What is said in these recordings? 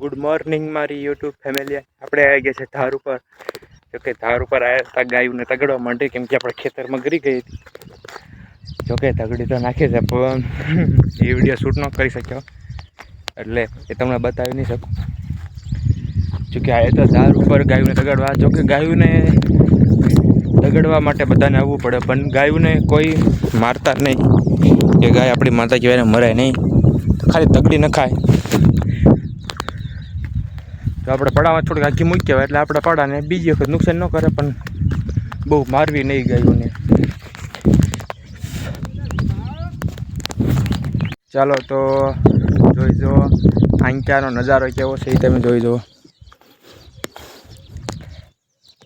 Good morning મારી YouTube family. આપણે આવી ગયા છે ધાર ઉપર. જોકે ધાર ઉપર આવ્યા હતા ગાયોને તગડવા માટે, કેમ કે આપણે ખેતરમાં ગરી ગઈ હતી. જોકે તગડી તો નાખી છે પણ એ વિડીયો શૂટ ન કરી શક્યો, એટલે એ તમને બતાવી નહીં શકું. જોકે આ તો ધાર ઉપર ગાયોને તગડવા. જોકે ગાયોને તગડવા માટે બધાને આવવું પડે, પણ ગાયોને કોઈ મારતા જ નહીં, કે ગાય આપણી માતા કહેવાય ને મરાય નહીં, ખાલી તગડી ન ખાય. તો આપણે પડામાં થોડીક આખી મૂકી કહેવાય, એટલે આપણે પડાને બીજી વખત નુકસાન ન કરે, પણ બહુ મારવી નહીં ગાયોને. ચાલો તો જોઈ જુઓ આંક્યાનો નજારો કેવો છે એ તમે જોઈ જુઓ.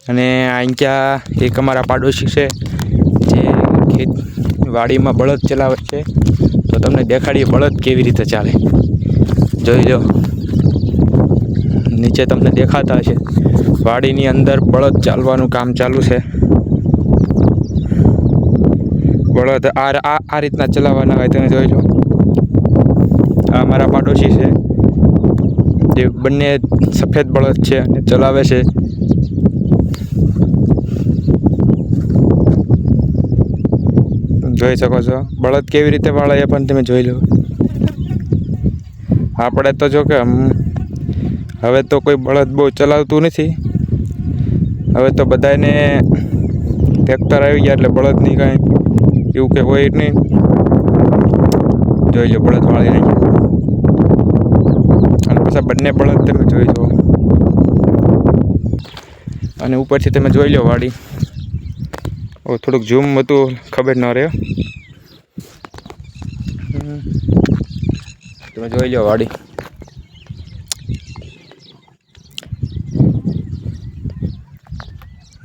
અને આંક્યા એક અમારા પાડોશી છે જે વાડીમાં બળદ ચલાવે છે, તો તમને દેખાડીએ બળદ કેવી રીતે ચાલે. જોઈ લો, નીચે તમને દેખાતા હશે વાડીની અંદર બળદ ચાલવાનું કામ ચાલુ છે. બળદ આ રીતના ચલાવવાના હોય તમે જોઈ લો. આ અમારા પાડોશી છે જે બંને સફેદ બળદ છે અને ચલાવે છે. જોઈ શકો છો બળદ કેવી રીતે વાળે એ પણ તમે જોઈ લો. આપણે તો જો કે હવે તો કોઈ બળદ બહુ ચલાવતું નથી. હવે તો બધાને ટ્રેક્ટર આવી ગયા એટલે બળદની કાંઈ એવું કે હોય નહીં. જોઈ લો બળદ વાળી નાખ્યા, અને પછી બંને બળદ તમે જોઈ જુઓ. અને ઉપરથી તમે જોઈ લો વાડી. થોડુંક ઝૂમ હતું, ખબર ન રહ્યો. તમે જોઈ લો વાડી.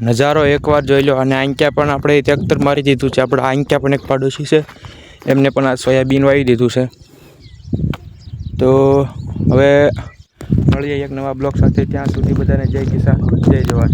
નજારો એકવાર જોઈ લો. અને આંક્યા પણ આપણે ટ્રેક્ટર મારી દીધું છે. આપણે આંક્યા પણ એક પાડોશી છે, એમને પણ આ સોયાબીન વાવી દીધું છે. તો હવે મળીએ એક નવા બ્લોગ સાથે. ત્યાં સુધી બધાને જય કિસાન, જય જવાન.